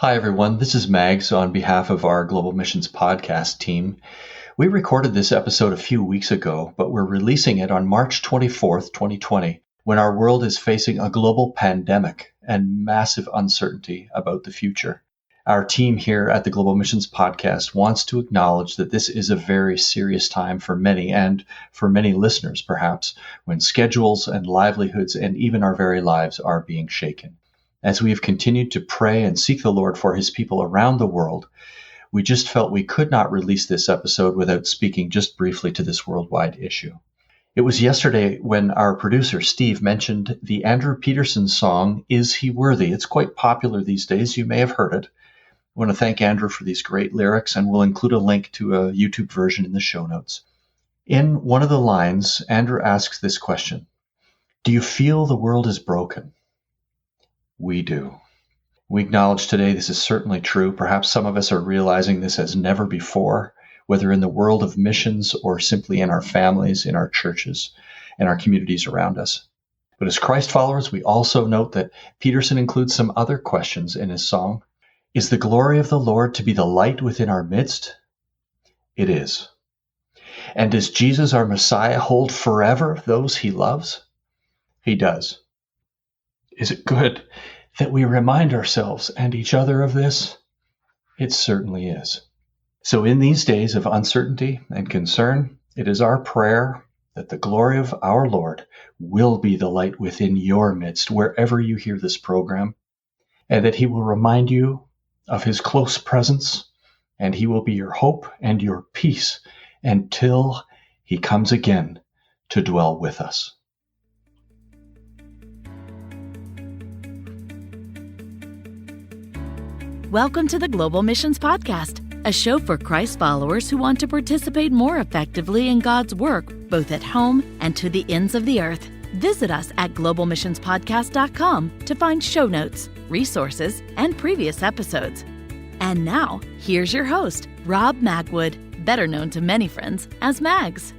Hi, everyone. This is Mags on behalf of our Global Missions podcast team. We recorded this episode a few weeks ago, but we're releasing it on March 24th, 2020, when our world is facing a global pandemic and massive uncertainty about the future. Our team here at the Global Missions podcast wants to acknowledge that this is a very serious time for many, and for many listeners perhaps, when schedules and livelihoods and even our very lives are being shaken. As we have continued to pray and seek the Lord for his people around the world, we just felt we could not release this episode without speaking just briefly to this worldwide issue. It was yesterday when our producer, Steve, mentioned the Andrew Peterson song, Is He Worthy? It's quite popular these days. You may have heard it. I want to thank Andrew for these great lyrics, and we'll include a link to a YouTube version in the show notes. In one of the lines, Andrew asks this question: do you feel the world is broken? We do. We acknowledge today this is certainly true. Perhaps some of us are realizing this as never before, whether in the world of missions or simply in our families, in our churches, and our communities around us. But as Christ followers, we also note that Peterson includes some other questions in his song. Is the glory of the Lord to be the light within our midst? It is. And does Jesus, our Messiah, hold forever those he loves? He does. Is it good that we remind ourselves and each other of this? It certainly is. So in these days of uncertainty and concern, it is our prayer that the glory of our Lord will be the light within your midst, wherever you hear this program, and that he will remind you of his close presence, and he will be your hope and your peace until he comes again to dwell with us. Welcome to the Global Missions Podcast, a show for Christ followers who want to participate more effectively in God's work, both at home and to the ends of the earth. Visit us at globalmissionspodcast.com to find show notes, resources, and previous episodes. And now, here's your host, Rob Magwood, better known to many friends as Mags.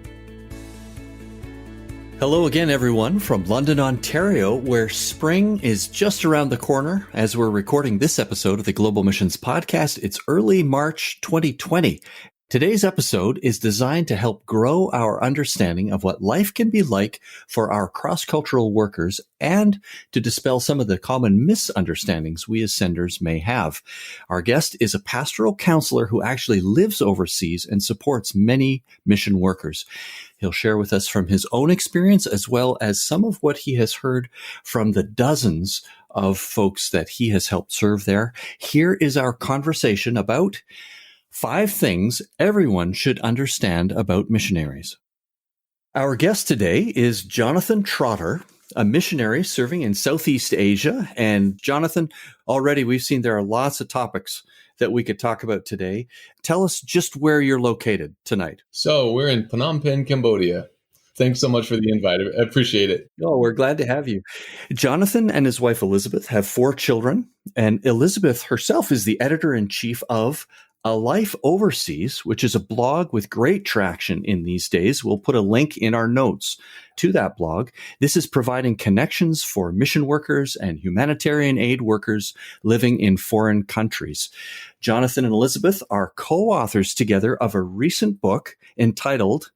Hello again, everyone, from London, Ontario, where spring is just around the corner. As we're recording this episode of the Global Missions Podcast, it's early March 2020. Today's episode is designed to help grow our understanding of what life can be like for our cross-cultural workers and to dispel some of the common misunderstandings we as senders may have. Our guest is a pastoral counselor who actually lives overseas and supports many mission workers. He'll share with us from his own experience as well as some of what he has heard from the dozens of folks that he has helped serve there. Here is our conversation about 5 things everyone should understand about missionaries. Our guest today is Jonathan Trotter, a missionary serving in Southeast Asia. And Jonathan, already we've seen there are lots of topics that we could talk about today. Tell us just where you're located tonight. So we're in Phnom Penh, Cambodia. Thanks so much for the invite. I appreciate it. Oh, we're glad to have you. Jonathan and his wife Elizabeth have 4 children, and Elizabeth herself is the editor-in-chief of A Life Overseas, which is a blog with great traction in these days. We'll put a link in our notes to that blog. This is providing connections for mission workers and humanitarian aid workers living in foreign countries. Jonathan and Elizabeth are co-authors together of a recent book entitled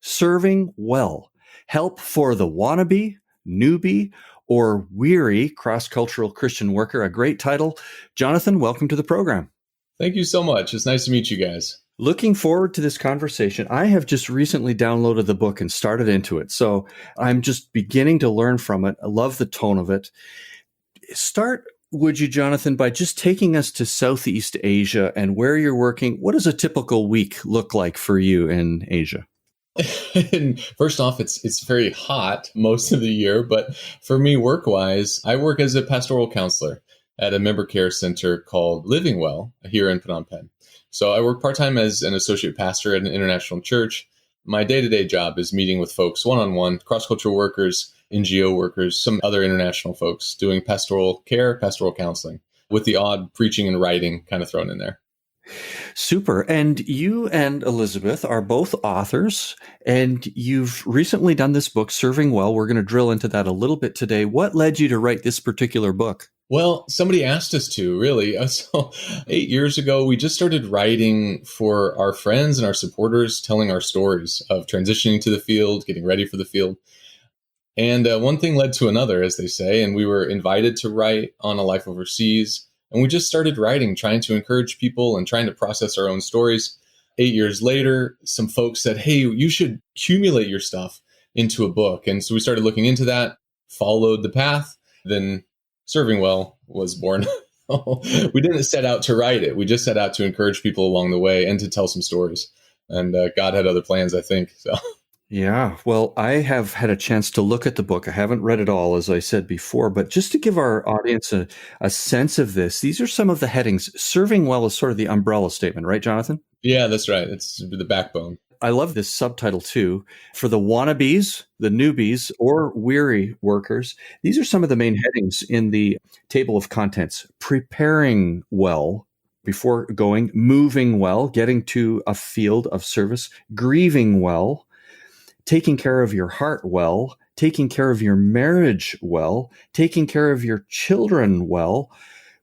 Serving Well: Help for the Wannabe, Newbie, or Weary Cross-Cultural Christian Worker. A great title. Jonathan, welcome to the program. Thank you so much. It's nice to meet you guys. Looking forward to this conversation. I have just recently downloaded the book and started into it, so I'm just beginning to learn from it. I love the tone of it. Start, would you, Jonathan, by just taking us to Southeast Asia and where you're working. What does a typical week look like for you in Asia? And first off, it's very hot most of the year, but for me, work-wise, I work as a pastoral counselor at a member care center called Living Well here in Phnom Penh. So I work part-time as an associate pastor at an international church. My day-to-day job is meeting with folks one-on-one, cross-cultural workers, NGO workers, some other international folks, doing pastoral care, pastoral counseling, with the odd preaching and writing kind of thrown in there. Super. And you and Elizabeth are both authors, and you've recently done this book, Serving Well. We're going to drill into that a little bit today. What led you to write this particular book? Well, somebody asked us to, really. So 8 years ago, we just started writing for our friends and our supporters, telling our stories of transitioning to the field, getting ready for the field. And one thing led to another, as they say, and we were invited to write on a life overseas. And we just started writing, trying to encourage people and trying to process our own stories. 8 years later, some folks said, hey, you should accumulate your stuff into a book. And so we started looking into that, followed the path, then Serving Well was born. We didn't set out to write it. We just set out to encourage people along the way and to tell some stories. And God had other plans, I think. So. Yeah, well, I have had a chance to look at the book. I haven't read it all, as I said before, but just to give our audience a sense of this, these are some of the headings. Serving well is sort of the umbrella statement, right, Jonathan? Yeah, that's right. It's the backbone. I love this subtitle too. For the wannabes, the newbies, or weary workers, these are some of the main headings in the table of contents. Preparing well before going, moving well, getting to a field of service, grieving well, taking care of your heart well, taking care of your marriage well, taking care of your children well,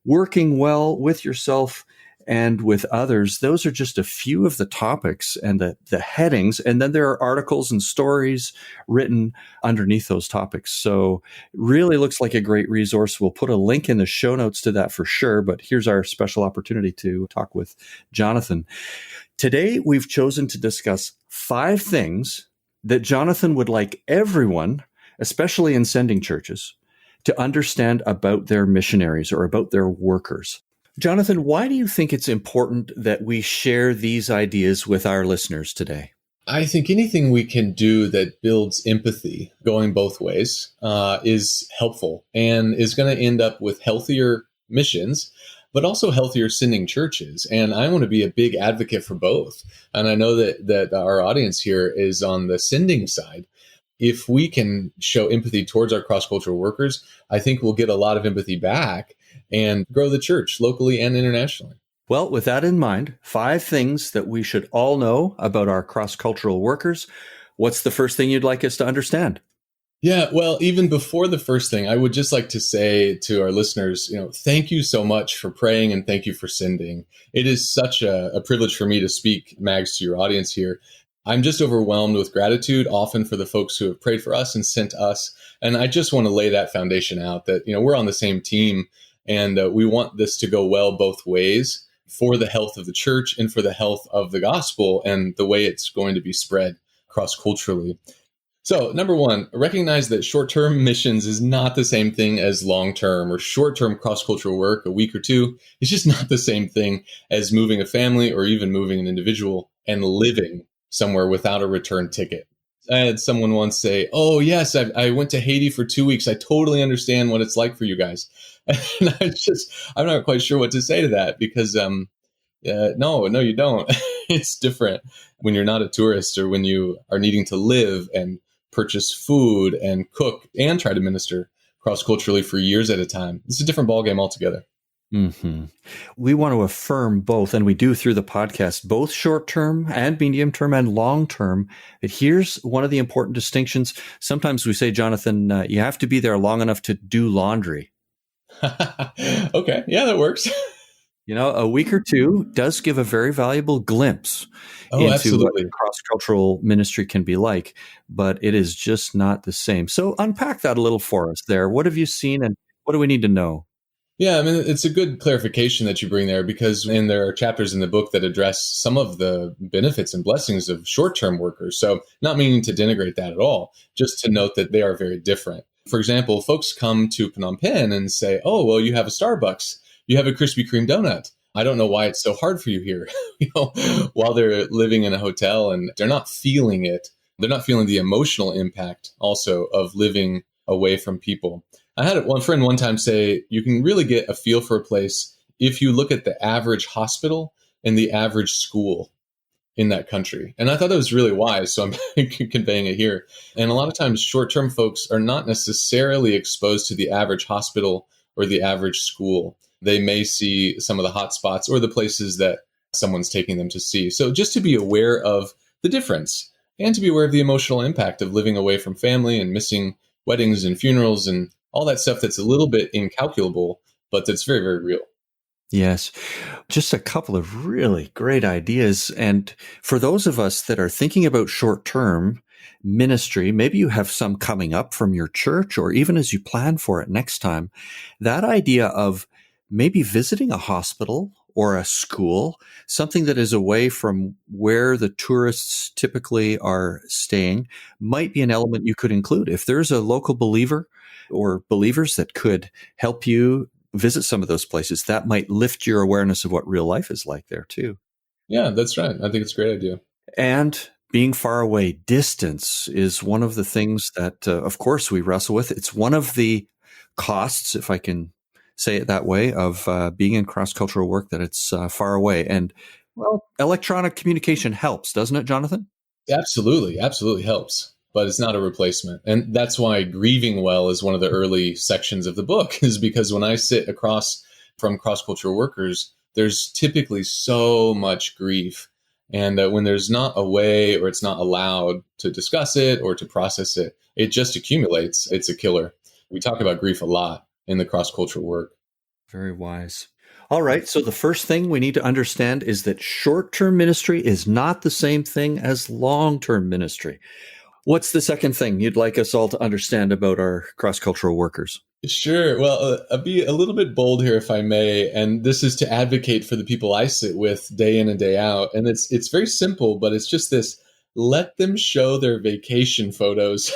working well with yourself and with others. Those are just a few of the topics and the headings. And then there are articles and stories written underneath those topics. So really looks like a great resource. We'll put a link in the show notes to that for sure. But here's our special opportunity to talk with Jonathan. Today, we've chosen to discuss 5 things that Jonathan would like everyone, especially in sending churches, to understand about their missionaries or about their workers. Jonathan, why do you think it's important that we share these ideas with our listeners today? I think anything we can do that builds empathy going both ways is helpful and is going to end up with healthier missions, but also healthier sending churches. And I want to be a big advocate for both. And I know that our audience here is on the sending side. If we can show empathy towards our cross-cultural workers, I think we'll get a lot of empathy back and grow the church locally and internationally. Well, with that in mind, 5 things that we should all know about our cross-cultural workers. What's the first thing you'd like us to understand? Yeah, well, even before the first thing, I would just like to say to our listeners, thank you so much for praying and thank you for sending. It is such a privilege for me to speak, Mags, to your audience here. I'm just overwhelmed with gratitude often for the folks who have prayed for us and sent us. And I just want to lay that foundation out that, we're on the same team and we want this to go well both ways for the health of the church and for the health of the gospel and the way it's going to be spread cross-culturally. So, number 1, recognize that short-term missions is not the same thing as long-term or short-term cross-cultural work, a week or two. It's just not the same thing as moving a family or even moving an individual and living somewhere without a return ticket. I had someone once say, oh, yes, I went to Haiti for 2 weeks. I totally understand what it's like for you guys. And I'm not quite sure what to say to that because, no, you don't. It's different when you're not a tourist or when you are needing to live and purchase food and cook and try to minister cross-culturally for years at a time. It's a different ballgame altogether. Mm-hmm. We want to affirm both, and we do through the podcast, both short-term and medium-term and long-term. But here's one of the important distinctions. Sometimes we say, Jonathan, you have to be there long enough to do laundry. Okay. Yeah, that works. A week or two does give a very valuable glimpse into absolutely. what cross-cultural ministry can be like, but it is just not the same. So unpack that a little for us there. What have you seen and what do we need to know? Yeah, I mean, it's a good clarification that you bring there because there are chapters in the book that address some of the benefits and blessings of short-term workers. So not meaning to denigrate that at all, just to note that they are very different. For example, folks come to Phnom Penh and say, oh, well, you have a Starbucks. You have a Krispy Kreme donut. I don't know why it's so hard for you here, while they're living in a hotel and they're not feeling it. They're not feeling the emotional impact also of living away from people. I had one friend one time say, you can really get a feel for a place if you look at the average hospital and the average school in that country. And I thought that was really wise. So I'm conveying it here. And a lot of times short-term folks are not necessarily exposed to the average hospital or the average school. They may see some of the hot spots or the places that someone's taking them to see. So just to be aware of the difference and to be aware of the emotional impact of living away from family and missing weddings and funerals and all that stuff that's a little bit incalculable but it's very, very real. Yes. Just a couple of really great ideas. And for those of us that are thinking about short-term ministry, maybe you have some coming up from your church, or even as you plan for it next time, that idea of maybe visiting a hospital or a school, something that is away from where the tourists typically are staying, might be an element you could include. If there's a local believer or believers that could help you visit some of those places, that might lift your awareness of what real life is like there too. Yeah, that's right. I think it's a great idea. And being far away, distance is one of the things that, of course, we wrestle with. It's one of the costs, if I can say it that way, of being in cross-cultural work, that it's far away. And, well, electronic communication helps, doesn't it, Jonathan? Absolutely. Absolutely helps. But it's not a replacement. And that's why grieving well is one of the early sections of the book, is because when I sit across from cross-cultural workers, there's typically so much grief. And when there's not a way, or it's not allowed to discuss it or to process it, it just accumulates. It's a killer. We talk about grief a lot in the cross-cultural work. Very wise. All right. So the first thing we need to understand is that short-term ministry is not the same thing as long-term ministry. What's the second thing you'd like us all to understand about our cross-cultural workers? Sure. Well, I'll be a little bit bold here, if I may. And this is to advocate for the people I sit with day in and day out. And it's very simple, but it's just this: let them show their vacation photos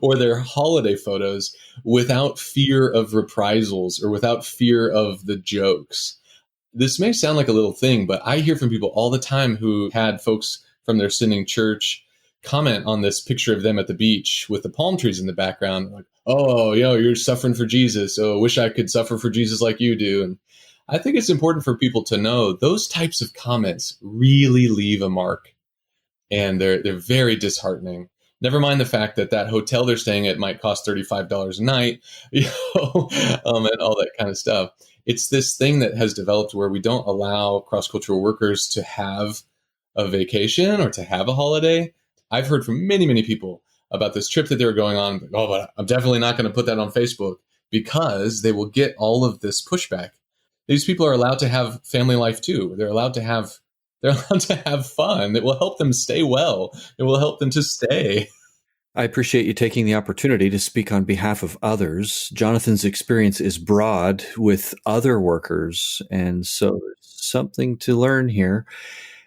or their holiday photos without fear of reprisals or without fear of the jokes. This may sound like a little thing, but I hear from people all the time who had folks from their sending church comment on this picture of them at the beach with the palm trees in the background. Like, oh, you're suffering for Jesus. Oh, wish I could suffer for Jesus like you do. And I think it's important for people to know those types of comments really leave a mark, and they're very disheartening. Never mind the fact that that hotel they're staying at might cost $35 a night, and all that kind of stuff. It's this thing that has developed where we don't allow cross-cultural workers to have a vacation or to have a holiday. I've heard from many, many people about this trip that they were going on. Oh, but I'm definitely not going to put that on Facebook, because they will get all of this pushback. These people are allowed to have family life too. They're allowed to have fun. It will help them stay well. It will help them to stay. I appreciate you taking the opportunity to speak on behalf of others. Jonathan's experience is broad with other workers, and so there's something to learn here.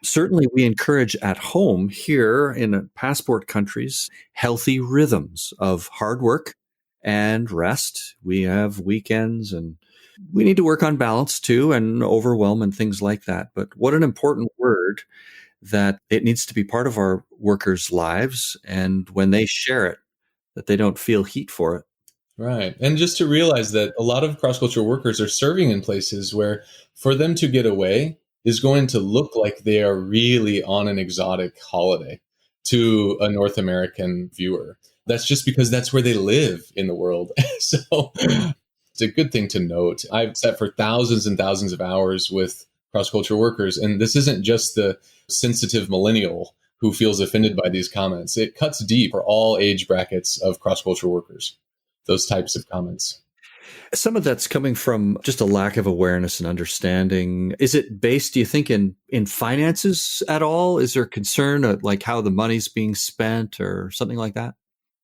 Certainly, we encourage at home here in passport countries healthy rhythms of hard work and rest. We have weekends, and we need to work on balance too, and overwhelm and things like that. But what an important word, that it needs to be part of our workers' lives. And when they share it, that they don't feel heat for it. Right. And just to realize that a lot of cross-cultural workers are serving in places where for them to get away is going to look like they are really on an exotic holiday to a North American viewer. That's just because that's where they live in the world. So it's a good thing to note. I've sat for thousands and thousands of hours with cross-cultural workers, and this isn't just the sensitive millennial who feels offended by these comments. It cuts deep for all age brackets of cross-cultural workers, those types of comments. Some of that's coming from just a lack of awareness and understanding. Is it based, do you think, in finances at all? Is there concern of like how the money's being spent or something like that?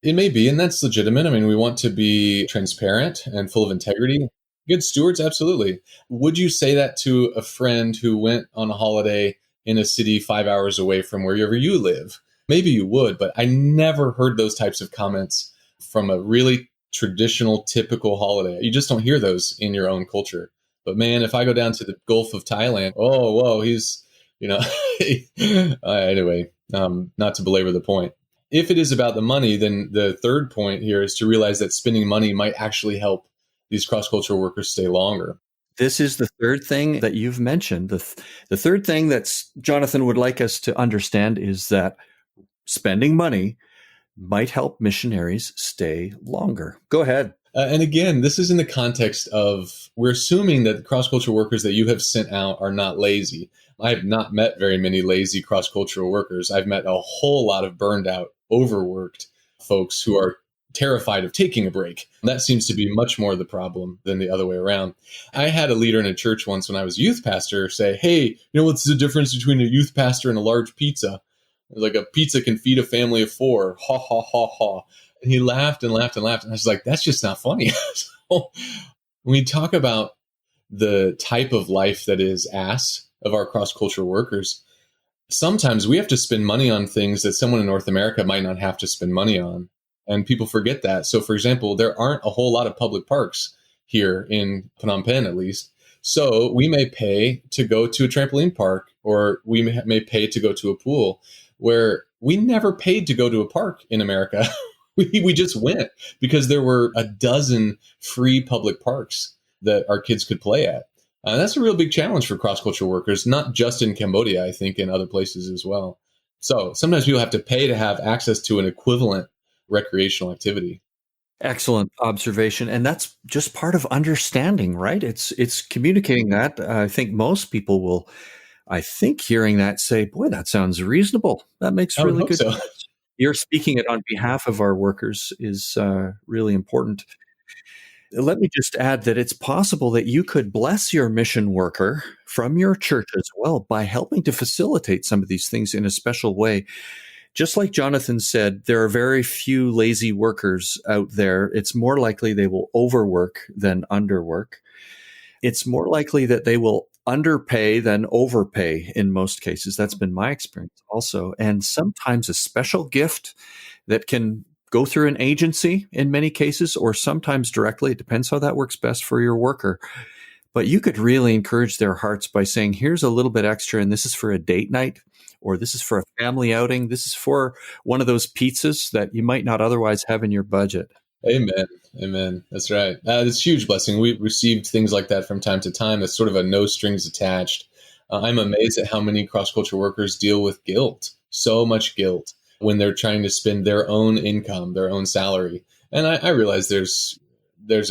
It may be, and that's legitimate. I mean, we want to be transparent and full of integrity. Good stewards, absolutely. Would you say that to a friend who went on a holiday in a city 5 hours away from wherever you live? Maybe you would, but I never heard those types of comments from a really traditional, typical holiday. You just don't hear those in your own culture. But man, if I go down to the Gulf of Thailand, oh, whoa, he's, anyway, not to belabor the point. If it is about the money, then the third point here is to realize that spending money might actually help these cross-cultural workers stay longer. This is the third thing that you've mentioned. The third thing that Jonathan would like us to understand is that spending money might help missionaries stay longer. Go ahead. And again, this is in the context of, we're assuming that the cross-cultural workers that you have sent out are not lazy. I have not met very many lazy cross-cultural workers. I've met a whole lot of burned out, overworked folks who are terrified of taking a break. That seems to be much more the problem than the other way around. I had a leader in a church once when I was youth pastor say, "Hey, you know what's the difference between a youth pastor and a large pizza? Like a pizza can feed a family of 4. Ha, ha, ha, ha." And he laughed and laughed and laughed. And I was like, that's just not funny. So when we talk about the type of life that is asked of our cross-cultural workers, sometimes we have to spend money on things that someone in North America might not have to spend money on. And people forget that. So, for example, there aren't a whole lot of public parks here in Phnom Penh, at least. So we may pay to go to a trampoline park, or we may pay to go to a pool, where we never paid to go to a park in America. We just went because there were a dozen free public parks that our kids could play at. That's a real big challenge for cross-cultural workers, not just in Cambodia, I think in other places as well. So sometimes people have to pay to have access to an equivalent recreational activity. Excellent observation. And that's just part of understanding, right? It's communicating that. I think most people will, hearing that say, boy, that sounds reasonable. That makes really good sense. You're speaking it on behalf of our workers is really important. Let me just add that it's possible that you could bless your mission worker from your church as well by helping to facilitate some of these things in a special way. Just like Jonathan said, there are very few lazy workers out there. It's more likely they will overwork than underwork. It's more likely that they will underpay than overpay in most cases. That's been my experience also. And sometimes a special gift that can go through an agency in many cases, or sometimes directly. It depends how that works best for your worker. But you could really encourage their hearts by saying, here's a little bit extra, and this is for a date night, or this is for a family outing. This is for one of those pizzas that you might not otherwise have in your budget. Amen. Amen. That's right. It's a huge blessing. We've received things like that from time to time. It's sort of a no strings attached. I'm amazed at how many cross-cultural workers deal with guilt, so much guilt, when they're trying to spend their own income, their own salary. And I realize there's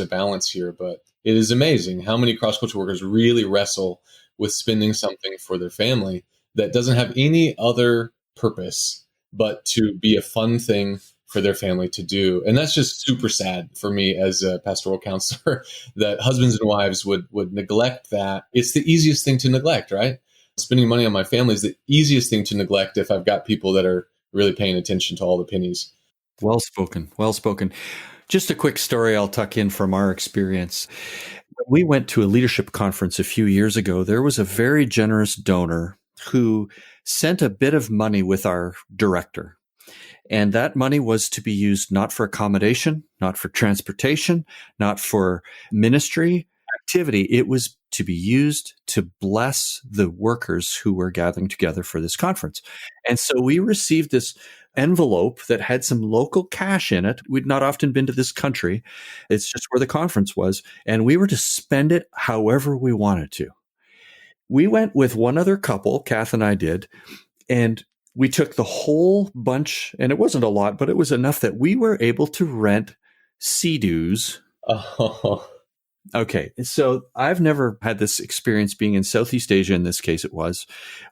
a balance here, but it is amazing how many cross-cultural workers really wrestle with spending something for their family that doesn't have any other purpose but to be a fun thing for their family to do. And that's just super sad for me as a pastoral counselor that husbands and wives would neglect that. It's the easiest thing to neglect, right? Spending money on my family is the easiest thing to neglect if I've got people that are really paying attention to all the pennies. Well spoken. Well spoken. Just a quick story I'll tuck in from our experience. When we went to a leadership conference a few years ago, there was a very generous donor who sent a bit of money with our director. And that money was to be used not for accommodation, not for transportation, not for ministry activity. It was to be used to bless the workers who were gathering together for this conference. And so we received this envelope that had some local cash in it. We'd not often been to this country. It's just where the conference was. And we were to spend it however we wanted to. We went with one other couple, Kath and I did, and we took the whole bunch, and it wasn't a lot, but it was enough that we were able to rent Sea-Doos. Oh. Okay, so I've never had this experience being in Southeast Asia, in this case it was,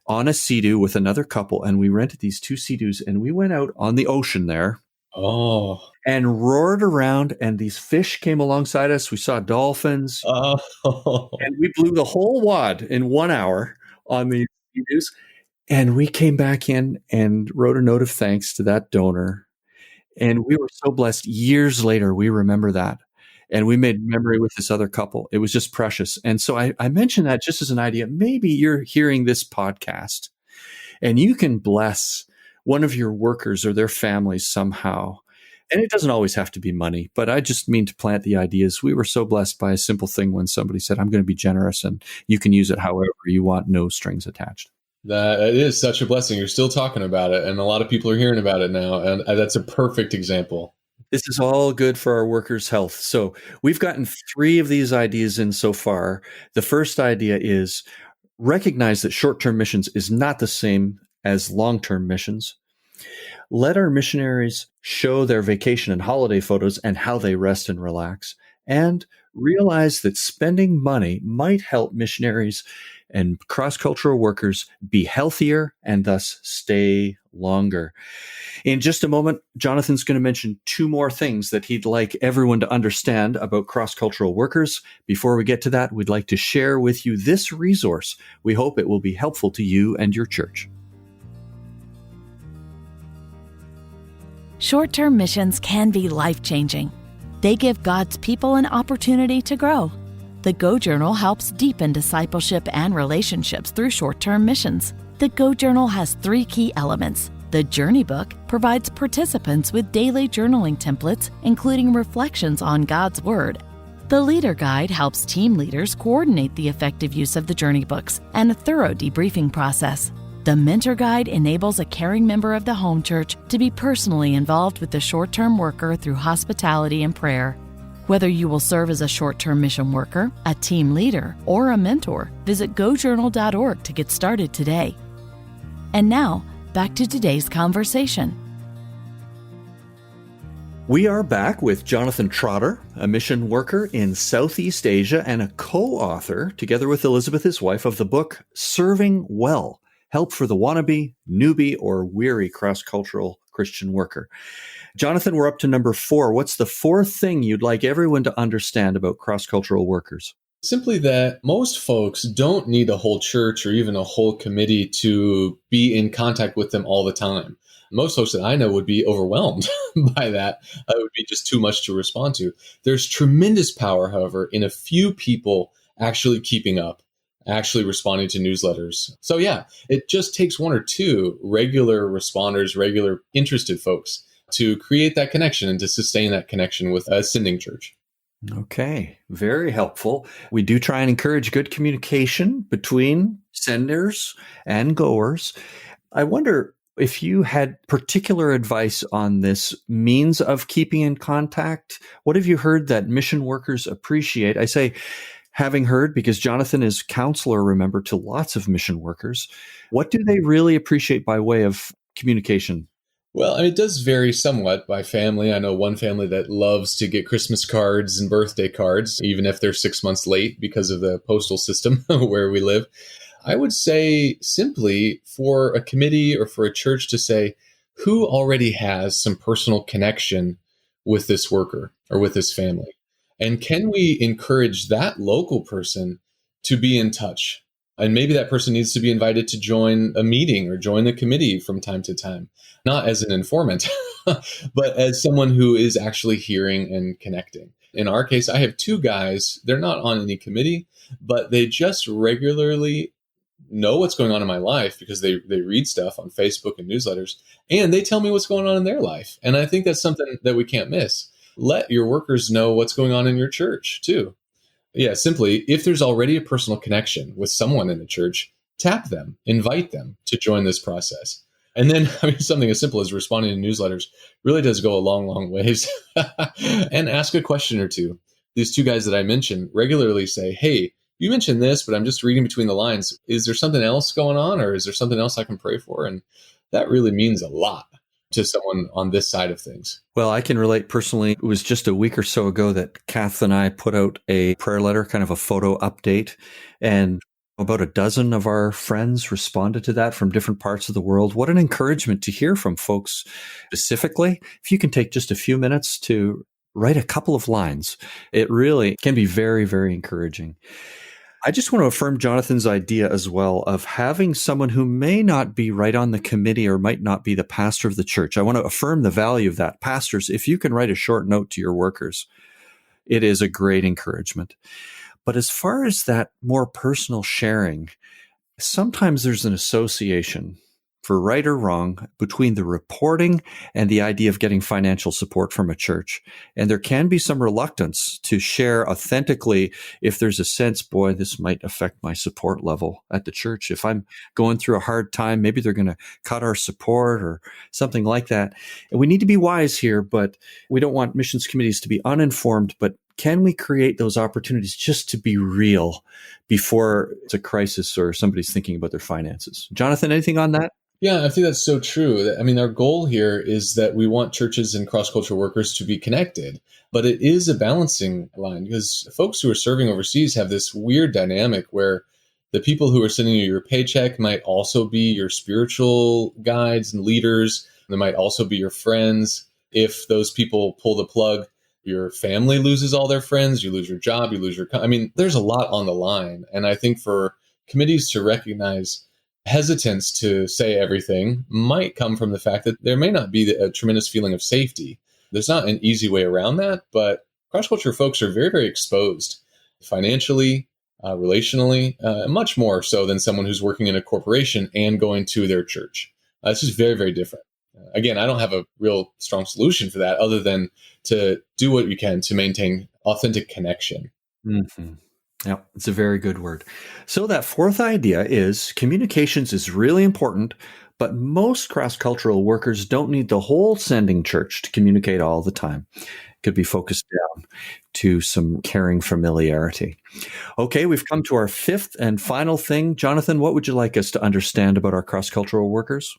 on a Sea-Doo with another couple, and we rented these 2 Sea-Doos, and we went out on the ocean there. Oh. And roared around, and these fish came alongside us. We saw dolphins. Oh. And we blew the whole wad in 1 hour on these Sea-Doos. And we came back in and wrote a note of thanks to that donor. And we were so blessed. Years later, we remember that. And we made memory with this other couple. It was just precious. And so I mentioned that just as an idea. Maybe you're hearing this podcast and you can bless one of your workers or their families somehow. And it doesn't always have to be money, but I just mean to plant the ideas. We were so blessed by a simple thing when somebody said, I'm going to be generous and you can use it however you want, no strings attached. That it is such a blessing. You're still talking about it, and a lot of people are hearing about it now, and that's a perfect example. This is all good for our workers' health. So we've gotten 3 of these ideas in so far. The first idea is recognize that short-term missions is not the same as long-term missions. Let our missionaries show their vacation and holiday photos and how they rest and relax. and realize that spending money might help missionaries and cross-cultural workers be healthier and thus stay longer. In just a moment, Jonathan's going to mention two more things that he'd like everyone to understand about cross-cultural workers. Before we get to that, we'd like to share with you this resource. We hope it will be helpful to you and your church. Short-term missions can be life-changing. They give God's people an opportunity to grow. The Go Journal helps deepen discipleship and relationships through short-term missions. The Go Journal has 3 key elements. The Journey Book provides participants with daily journaling templates, including reflections on God's Word. The Leader Guide helps team leaders coordinate the effective use of the Journey Books and a thorough debriefing process. The Mentor Guide enables a caring member of the home church to be personally involved with the short-term worker through hospitality and prayer. Whether you will serve as a short-term mission worker, a team leader, or a mentor, visit gojournal.org to get started today. And now, back to today's conversation. We are back with Jonathan Trotter, a mission worker in Southeast Asia and a co-author, together with Elizabeth, his wife, of the book Serving Well: Help for the Wannabe, Newbie, or Weary Cross-Cultural Christian Worker. Jonathan, we're up to number 4. What's the 4th thing you'd like everyone to understand about cross-cultural workers? Simply that most folks don't need a whole church or even a whole committee to be in contact with them all the time. Most folks that I know would be overwhelmed by that. It would be just too much to respond to. There's tremendous power, however, in a few people actually keeping up, actually responding to newsletters. So yeah, it just takes 1 or 2 regular responders, regular interested folks to create that connection and to sustain that connection with a sending church. Okay, very helpful. We do try and encourage good communication between senders and goers. I wonder if you had particular advice on this means of keeping in contact. What have you heard that mission workers appreciate? I say having heard because Jonathan is counselor, remember, to lots of mission workers. What do they really appreciate by way of communication? Well, it does vary somewhat by family. I know one family that loves to get Christmas cards and birthday cards, even if they're 6 months late because of the postal system where we live. I would say simply for a committee or for a church to say, who already has some personal connection with this worker or with this family? And can we encourage that local person to be in touch? And maybe that person needs to be invited to join a meeting or join the committee from time to time, not as an informant, but as someone who is actually hearing and connecting. In our case, I have 2 guys. They're not on any committee, but they just regularly know what's going on in my life because they read stuff on Facebook and newsletters, and they tell me what's going on in their life. And I think that's something that we can't miss. Let your workers know what's going on in your church too. Yeah, simply, if there's already a personal connection with someone in the church, tap them, invite them to join this process. And then, something as simple as responding to newsletters really does go a long, long ways. And ask a question or two. These 2 guys that I mentioned regularly say, hey, you mentioned this, but I'm just reading between the lines. Is there something else going on, or is there something else I can pray for? And that really means a lot to someone on this side of things. Well, I can relate personally. It was just a week or so ago that Kath and I put out a prayer letter, kind of a photo update, and about a dozen of our friends responded to that from different parts of the world. What an encouragement to hear from folks specifically. If you can take just a few minutes to write a couple of lines, it really can be very, very encouraging. I just want to affirm Jonathan's idea as well of having someone who may not be right on the committee or might not be the pastor of the church. I want to affirm the value of that. Pastors, if you can write a short note to your workers, it is a great encouragement. But as far as that more personal sharing, sometimes there's an association, for right or wrong, between the reporting and the idea of getting financial support from a church. And there can be some reluctance to share authentically if there's a sense, boy, this might affect my support level at the church. If I'm going through a hard time, maybe they're going to cut our support or something like that. And we need to be wise here, but we don't want missions committees to be uninformed. But can we create those opportunities just to be real before it's a crisis or somebody's thinking about their finances? Jonathan, anything on that? Yeah, I think that's so true. I mean, our goal here is that we want churches and cross-cultural workers to be connected, but it is a balancing line because folks who are serving overseas have this weird dynamic where the people who are sending you your paycheck might also be your spiritual guides and leaders. They might also be your friends. If those people pull the plug, your family loses all their friends, you lose your job, you lose your, I mean, there's a lot on the line. And I think for committees to recognize hesitance to say everything might come from the fact that there may not be a tremendous feeling of safety. There's not an easy way around that, but cross-cultural folks are very, very exposed financially, relationally, much more so than someone who's working in a corporation and going to their church. It's just very, very different. Again, I don't have a real strong solution for that other than to do what you can to maintain authentic connection. Mm-hmm. Yeah, it's a very good word. So that fourth idea is communications is really important, but most cross-cultural workers don't need the whole sending church to communicate all the time. It could be focused down to some caring familiarity. Okay, we've come to our fifth and final thing. Jonathan, what would you like us to understand about our cross-cultural workers?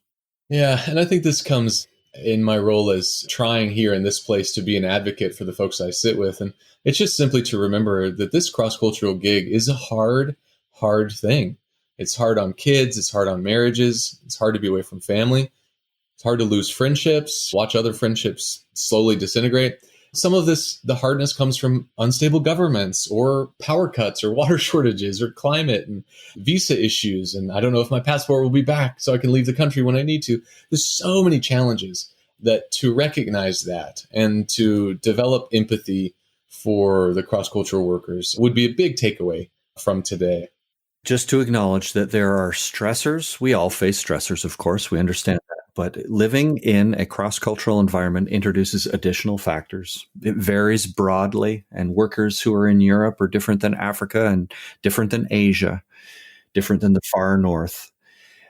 Yeah, and I think this comes in my role as trying here in this place to be an advocate for the folks I sit with. And it's just simply to remember that this cross-cultural gig is a hard, hard thing. It's hard on kids. It's hard on marriages. It's hard to be away from family. It's hard to lose friendships, watch other friendships slowly disintegrate. Some of this, the hardness comes from unstable governments or power cuts or water shortages or climate and visa issues. And I don't know if my passport will be back so I can leave the country when I need to. There's so many challenges that to recognize that and to develop empathy for the cross-cultural workers would be a big takeaway from today. Just to acknowledge that there are stressors. We all face stressors, of course. We understand that. But living in a cross-cultural environment introduces additional factors. It varies broadly, and workers who are in Europe are different than Africa and different than Asia, different than the far north.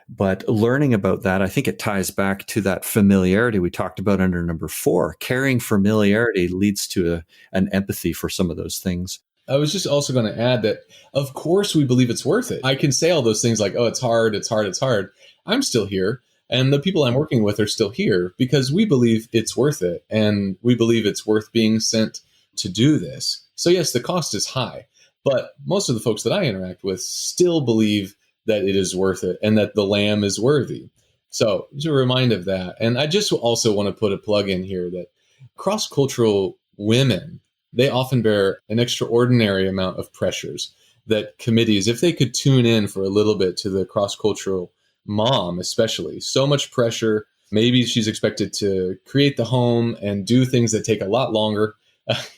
But learning about that, I think it ties back to that familiarity we talked about under number 4. Carrying familiarity leads to an empathy for some of those things. I was just also going to add that, of course, we believe it's worth it. I can say all those things like, oh, it's hard, it's hard, it's hard. I'm still here. And the people I'm working with are still here because we believe it's worth it. And we believe it's worth being sent to do this. So yes, the cost is high, but most of the folks that I interact with still believe that it is worth it and that the lamb is worthy. So just a reminder of that. And I just also want to put a plug in here that cross-cultural women, they often bear an extraordinary amount of pressures that committees, if they could tune in for a little bit to the cross-cultural mom, especially, so much pressure. Maybe she's expected to create the home and do things that take a lot longer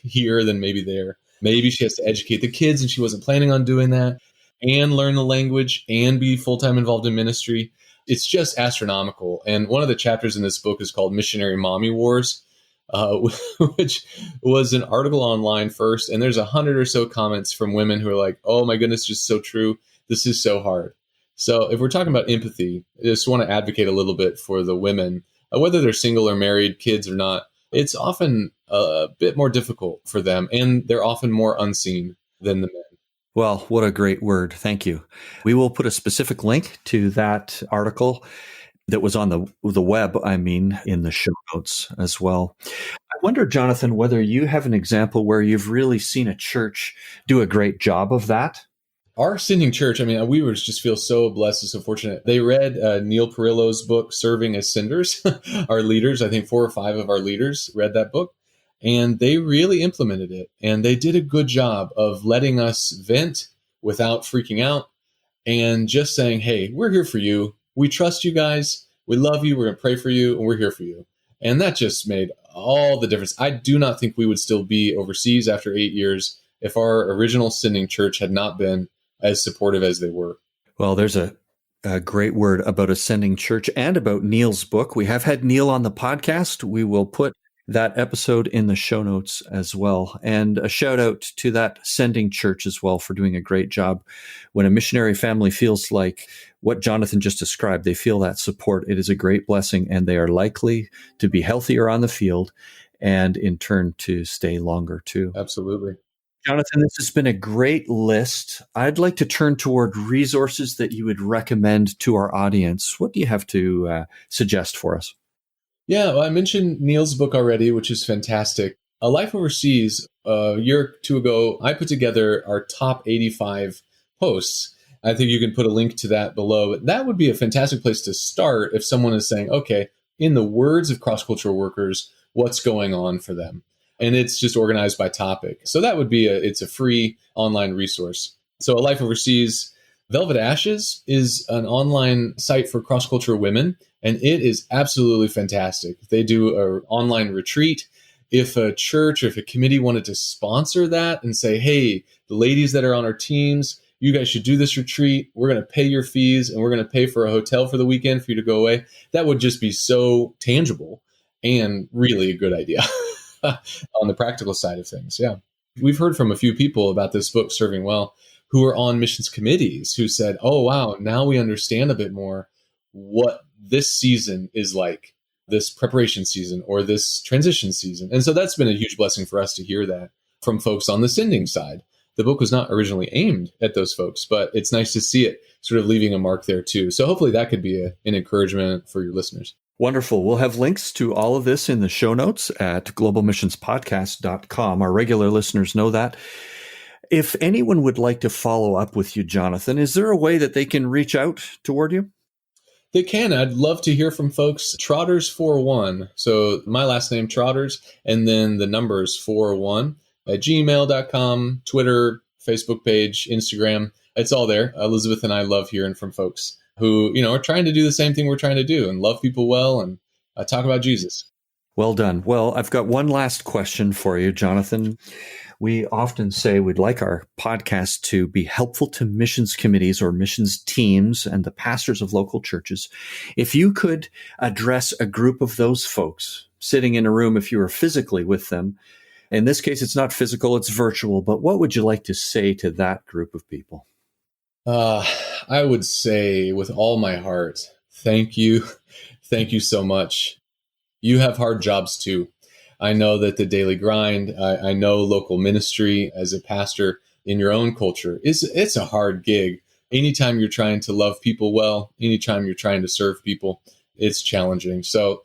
here than maybe there. Maybe she has to educate the kids and she wasn't planning on doing that, and learn the language and be full-time involved in ministry. It's just astronomical. And one of the chapters in this book is called Missionary Mommy Wars, which was an article online first. And there's 100 or so comments from women who are like, oh my goodness, just so true. This is so hard. So if we're talking about empathy, I just want to advocate a little bit for the women, whether they're single or married, kids or not. It's often a bit more difficult for them, and they're often more unseen than the men. Well, what a great word. Thank you. We will put a specific link to that article that was on the web, in the show notes as well. I wonder, Jonathan, whether you have an example where you've really seen a church do a great job of that. Our sending church, we were just feel so blessed and so fortunate. They read Neil Perillo's book, Serving as Senders. Our leaders, I think 4 or 5 of our leaders read that book, and they really implemented it. And they did a good job of letting us vent without freaking out and just saying, hey, we're here for you. We trust you guys. We love you. We're going to pray for you, and we're here for you. And that just made all the difference. I do not think we would still be overseas after 8 years if our original sending church had not been as supportive as they were. Well, there's a great word about ascending church and about Neil's book. We have had Neil on the podcast. We will put that episode in the show notes as well. And a shout out to that sending church as well for doing a great job. When a missionary family feels like what Jonathan just described, they feel that support. It is a great blessing, and they are likely to be healthier on the field and in turn to stay longer too. Absolutely. Jonathan, this has been a great list. I'd like to turn toward resources that you would recommend to our audience. What do you have to suggest for us? Yeah, well, I mentioned Neil's book already, which is fantastic. A Life Overseas, a year or two ago, I put together our top 85 posts. I think you can put a link to that below. But that would be a fantastic place to start if someone is saying, okay, in the words of cross-cultural workers, what's going on for them? And it's just organized by topic. So that would be it's a free online resource. So A Life Overseas, Velvet Ashes is an online site for cross-cultural women, and it is absolutely fantastic. They do an online retreat. If a church or if a committee wanted to sponsor that and say, hey, the ladies that are on our teams, you guys should do this retreat. We're going to pay your fees and we're going to pay for a hotel for the weekend for you to go away. That would just be so tangible and really a good idea on the practical side of things. Yeah. We've heard from a few people about this book, Serving Well, who are on missions committees who said, oh, wow, now we understand a bit more what this season is like, this preparation season or this transition season. And so that's been a huge blessing for us to hear that from folks on the sending side. The book was not originally aimed at those folks, but it's nice to see it sort of leaving a mark there too. So hopefully that could be an encouragement for your listeners. Wonderful. We'll have links to all of this in the show notes at globalmissionspodcast.com. Our regular listeners know that. If anyone would like to follow up with you, Jonathan, is there a way that they can reach out toward you? They can. I'd love to hear from folks. Trotters41. So my last name, Trotters, and then the numbers 41 at gmail.com, Twitter, Facebook page, Instagram. It's all there. Elizabeth and I love hearing from folks who, are trying to do the same thing we're trying to do and love people well and talk about Jesus. Well done. Well, I've got one last question for you, Jonathan. We often say we'd like our podcast to be helpful to missions committees or missions teams and the pastors of local churches. If you could address a group of those folks sitting in a room, if you were physically with them, in this case, it's not physical, it's virtual, but what would you like to say to that group of people? I would say with all my heart, thank you. Thank you so much. You have hard jobs too. I know that the daily grind, I know local ministry as a pastor in your own culture, it's a hard gig. Anytime you're trying to love people well, anytime you're trying to serve people, it's challenging. So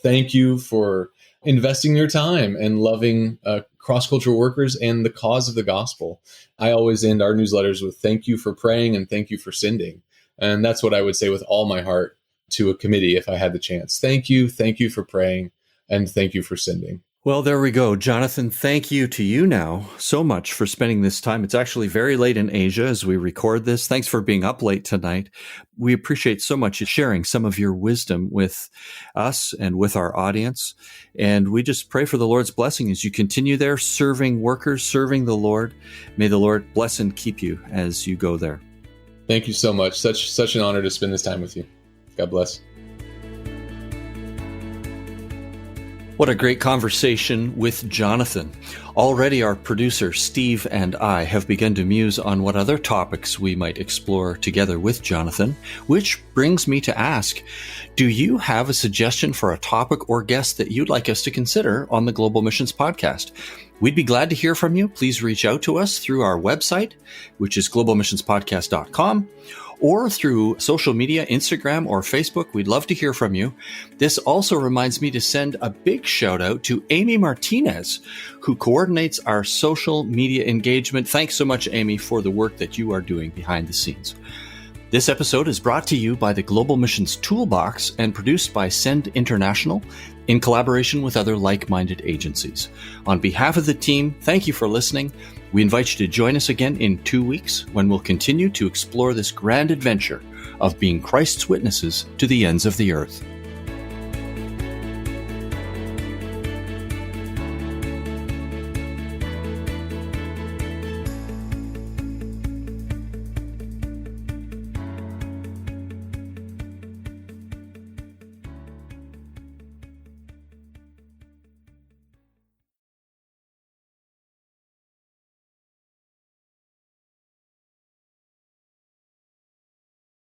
thank you for investing your time and loving cross-cultural workers and the cause of the gospel. I always end our newsletters with thank you for praying and thank you for sending. And that's what I would say with all my heart to a committee if I had the chance. Thank you for praying, and thank you for sending. Well, there we go. Jonathan, thank you to you now so much for spending this time. It's actually very late in Asia as we record this. Thanks for being up late tonight. We appreciate so much you sharing some of your wisdom with us and with our audience. And we just pray for the Lord's blessing as you continue there, serving workers, serving the Lord. May the Lord bless and keep you as you go there. Thank you so much. Such an honor to spend this time with you. God bless. What a great conversation with Jonathan. Already our producer, Steve, and I have begun to muse on what other topics we might explore together with Jonathan, which brings me to ask, do you have a suggestion for a topic or guest that you'd like us to consider on the Global Missions Podcast? We'd be glad to hear from you. Please reach out to us through our website, which is globalmissionspodcast.com, or through social media, Instagram or Facebook. We'd love to hear from you. This also reminds me to send a big shout out to Amy Martinez, who coordinates our social media engagement. Thanks so much, Amy, for the work that you are doing behind the scenes. This episode is brought to you by the Global Missions Toolbox and produced by Send International in collaboration with other like-minded agencies. On behalf of the team, thank you for listening. We invite you to join us again in 2 weeks when we'll continue to explore this grand adventure of being Christ's witnesses to the ends of the earth.